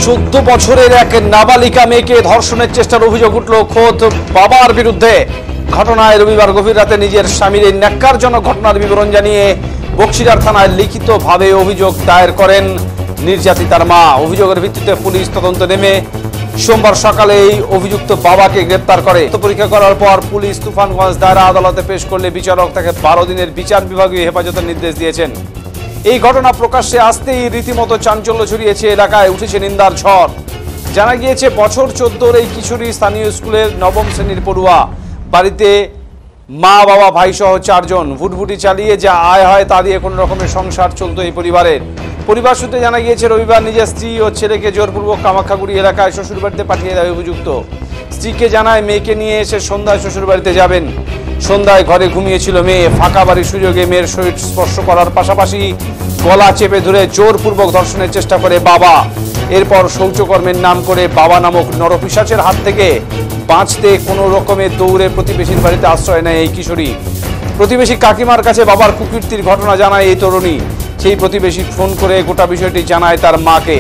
14 বছরের এক নাবালিকা মেয়েকে ধর্ষণের চেষ্টার অভিযোগ উঠল খোদ বাবার বিরুদ্ধে। ঘটনায় রবিবার গভীর রাতে নিজের স্বামীর এই ন্যাক্কারজনক ঘটনার বিবরণ জানিয়ে বক্সিরার থানায় লিখিতভাবে অভিযোগ দায়ের করেন নির্যাতিতার মা। অভিযোগের ভিত্তিতে পুলিশ তদন্তে নেমে সোমবার সকালে এই অভিযুক্ত বাবাকে গ্রেপ্তার করে। পরীক্ষা করার পর পুলিশ তুফানগঞ্জ দায়রা আদালতে পেশ করলে বিচারক তাকে 12 দিনের বিচার বিভাগীয় হেফাজতের নির্দেশ দিয়েছেন। এই ঘটনা প্রকাশ্যে আসতেই রীতিমতো চাঞ্চল্য ছড়িয়েছে এলাকায়, উঠেছে নিন্দার ঝড়। জানা গিয়েছে বছর 14 এই কিশোরী স্থানীয় স্কুলের 9ম শ্রেণীর পড়ুয়া। বাড়িতে মা বাবা ভাই সহ 4 জন। ভুটভুটি চালিয়ে যা আয় হয় তা দিয়ে কোনো রকমের সংসার চলতো এই পরিবারের। পরিবার সূত্রে জানা গিয়েছে রবিবার নিজের স্ত্রী ও ছেলেকে জোরপূর্বক কামাখ্যাগুড়ি এলাকায় শ্বশুরবাড়িতে পাঠিয়ে দেয় অভিযুক্ত। স্ত্রীকে জানায় মেয়েকে নিয়ে এসে সন্ধ্যায় শ্বশুরবাড়িতে যাবেন। সন্ধ্যায় ঘরে ঘুমিয়েছিল মেয়ে। ফাঁকা বাড়ির সুযোগে মেয়ের শরীর স্পর্শ করার পাশাপাশি গলা চেপে ধরে জোরপূর্বক ধর্ষণের চেষ্টা করে বাবা। এরপর শৌচকর্মের নাম করে বাবা নামক নরপিশাচের হাত থেকে বাঁচতে কোনো রকমে দৌড়ে প্রতিবেশীর বাড়িতে আশ্রয় নেয় এই কিশোরী। প্রতিবেশী কাকিমার কাছে বাবার কুকীর্তির ঘটনা জানায় এই তরুণী। সেই প্রতিবেশী ফোন করে গোটা বিষয়টি জানায় তার মাকে।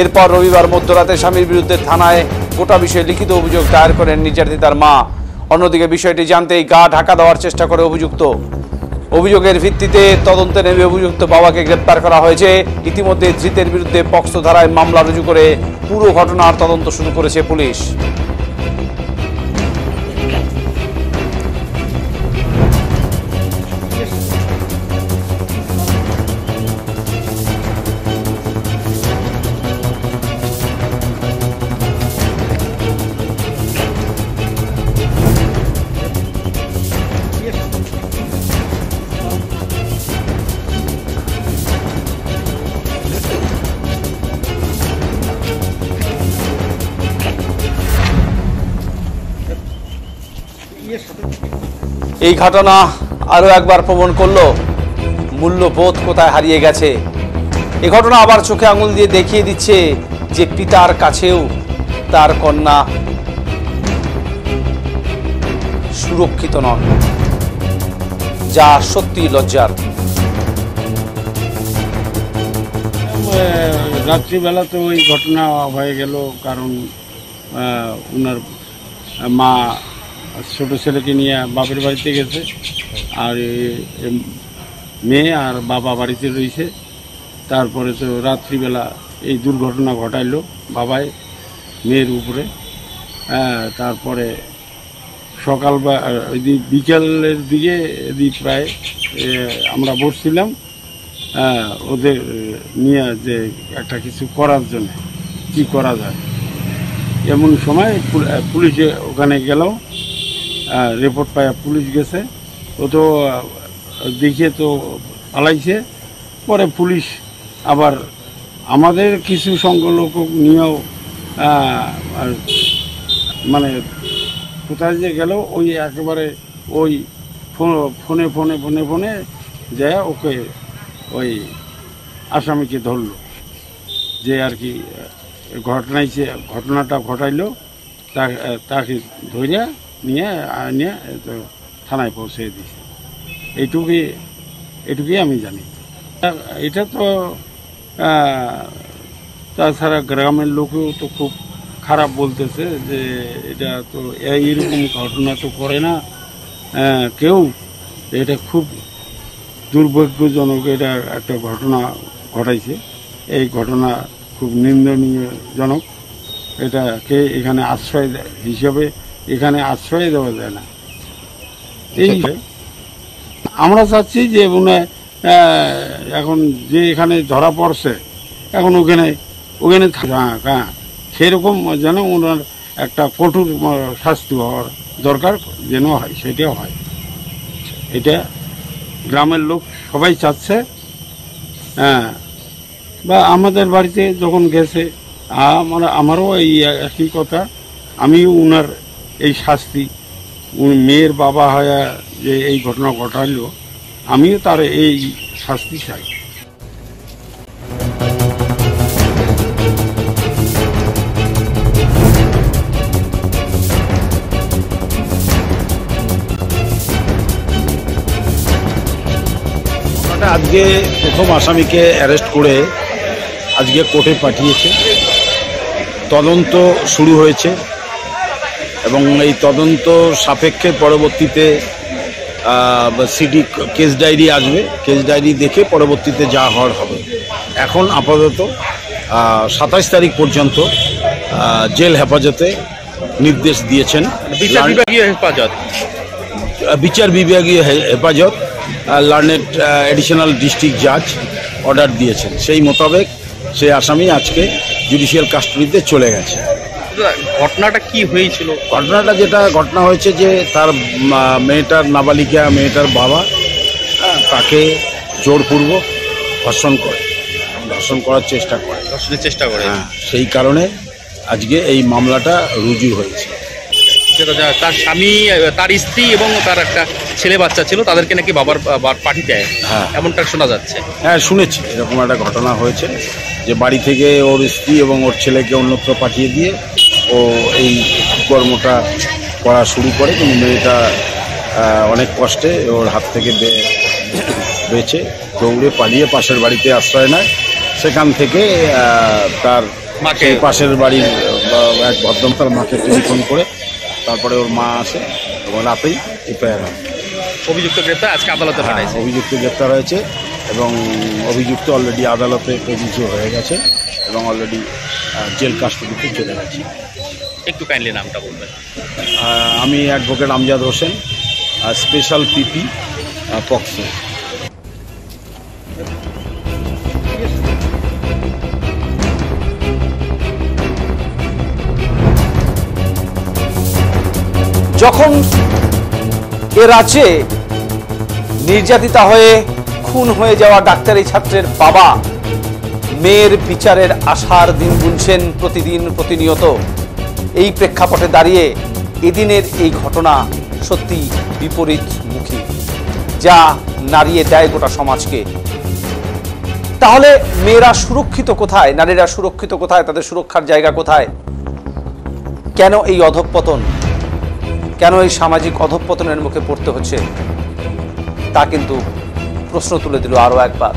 এরপর রবিবার মধ্যরাতে স্বামীর বিরুদ্ধে থানায় গোটা বিষয়ে লিখিত অভিযোগ দায়ের করেন নির্যাতিতার মা। অন্যদিকে বিষয়টি জানতেই গা ঢাকা দেওয়ার চেষ্টা করে অভিযুক্ত। অভিযোগের ভিত্তিতে তদন্তে নেমে অভিযুক্ত বাবাকে গ্রেপ্তার করা হয়েছে। ইতিমধ্যে ধৃতের বিরুদ্ধে পক্সো ধারায় মামলা রুজু করে পুরো ঘটনার তদন্ত শুরু করেছে পুলিশ। এই ঘটনা আরো একবার প্রমাণ করলো মূল্যবোধ কোথায় হারিয়ে গেছে। এই ঘটনা আবার চোখে আঙুল দিয়ে দেখিয়ে দিচ্ছে যে পিতার কাছেও তার কন্যা সুরক্ষিত নন, যা সত্যি লজ্জার। রাত্রিবেলা তো ওই ঘটনা হয়ে গেল, কারণ ওনার মা ছোটো ছেলেকে নিয়ে বাপের বাড়িতে গেছে, আর মেয়ে আর বাবা বাড়িতে রয়েছে। তারপরে তো রাত্রিবেলা এই দুর্ঘটনা ঘটাইলো বাবাই মেয়ের উপরে। তারপরে সকাল বা বিকেলের দিকে প্রায় আমরা বসছিলাম ওদের নিয়ে যে একটা কিছু করার জন্য কি করা যায়, এমন সময় পুলিশে ওখানে গেল। রিপোর্ট পায় পুলিশ গেছে, ও তো দেখিয়ে তো পালাইছে। পরে পুলিশ আবার আমাদের কিছু সংখ্যক নিয়েও মানে কোথায় যে গেল, ওই একেবারে ওই ফোনে ফোনে ফোনে ফোনে যায় ওকে ওই আসামিকে ধরলো, যে আর কি ঘটনাটা ঘটাইলো তাকে ধরিয়া নিয়ে তো থানায় পৌঁছে দিয়েছে। এইটুকুই আমি জানি। এটা তো তাছাড়া গ্রামের লোকেও তো খুব খারাপ বলতেছে যে এটা তো এইরকম ঘটনা তো করে না কেউ। এটা খুব দুর্ভাগ্যজনক, এটা একটা ঘটনা ঘটাইছে। এই ঘটনা খুব নিন্দনীয়জনক। এটাকে এখানে আশ্রয় হিসেবে এখানে আশ্রয় দেওয়া যায় না। এই আমরা চাচ্ছি যে এখন যে এখানে ধরা পড়ছে এখন ওখানে হ্যাঁ সেরকম যেন ওনার একটা কঠোর শাস্তি হওয়ার দরকার যেন হয়, সেটাও হয়। এটা গ্রামের লোক সবাই চাচ্ছে। বা আমাদের বাড়িতে যখন গেছে আমারও এই একই কথা। আমিও ওনার এই শাস্তি, মেয়ের বাবা হয়ে যে এই ঘটনা ঘটাইল, আমিও তার এই শাস্তি চাই। আজকে প্রথম আসামিকে অ্যারেস্ট করে আজকে কোর্টে পাঠিয়েছে। তদন্ত শুরু হয়েছে এবং এই তদন্ত সাপেক্ষে পরবর্তীতে সিডি কেস ডায়েরি আসবে, কেস ডায়েরি দেখে পরবর্তীতে যা হওয়ার হবে। এখন আপাতত 27 তারিখ পর্যন্ত জেল হেফাজতে নির্দেশ দিয়েছেন বিচার বিভাগীয় হেফাজত, লার্নেড এডিশনাল ডিস্ট্রিক্ট জাজ অর্ডার দিয়েছেন। সেই মোতাবেক সেই আসামি আজকে জুডিশিয়াল কাস্টডিতে চলে গেছে। ঘটনাটা কি হয়েছিল? ঘটনাটা যেটা ঘটনা হয়েছে যে তার মেয়েটার নাবালিকা মেয়েটার বাবা তাকে জোরপূর্বক ধর্ষণ করার চেষ্টা করে। ধর্ষণের চেষ্টা করে, সেই কারণে আজকে এই মামলাটা রুজু হয়েছে। তার স্বামী, তার স্ত্রী এবং তার একটা ছেলে বাচ্চা ছিল, তাদেরকে নাকি বাবার পার্টি দেয়, এমনটা শোনা যাচ্ছে। হ্যাঁ, শুনেছি এরকম একটা ঘটনা হয়েছে যে বাড়ি থেকে ওর স্ত্রী এবং ওর ছেলেকে অন্যত্র পাঠিয়ে দিয়ে ও এই কর্মটা করা শুরু করে। কিন্তু মেয়েটা অনেক কষ্টে ওর হাত থেকে বেঁচে দৌড়ে পালিয়ে পাশের বাড়িতে আশ্রয় নেয়। সেখান থেকে তার মাকে, পাশের বাড়ির এক ভদ্রম তার মাকে টেলিফোন করে তারপরে ওর মা আসে এবং রাতেই এফআইআর হয়। অভিযুক্ত গ্রেপ্তার, আজকে আদালতে পাঠাইছে। অভিযুক্ত গ্রেপ্তার হয়েছে এবং অভিযুক্ত অলরেডি আদালতে প্রযোজ্য হয়ে গেছে এবং অলরেডি জেল কাস্টডিতে চলে গেছে। একটু কাইন্ডলি নামটা বলবেন। আমি advocate Amjad Hossain, special PP POCSO. যখন এ রাজ্যে নির্যাতিতা হয়ে খুন হয়ে যাওয়া ডাক্তারি ছাত্রের বাবা মেয়ের বিচারের আশার দিন গুনছেন প্রতিদিন প্রতিনিয়ত, এই প্রেক্ষাপটে দাঁড়িয়ে এদিনের এই ঘটনা সত্যি বিপরীতমুখী, যা নাড়িয়ে দেয় গোটা সমাজকে। তাহলে মেয়েরা সুরক্ষিত কোথায়, নারীরা সুরক্ষিত কোথায়, তাদের সুরক্ষার জায়গা কোথায়? কেন এই অধঃপতন, কেন এই সামাজিক অধঃপতনের মুখে পড়তে হচ্ছে, তা কিন্তু প্রশ্ন তুলে দিল আরও একবার।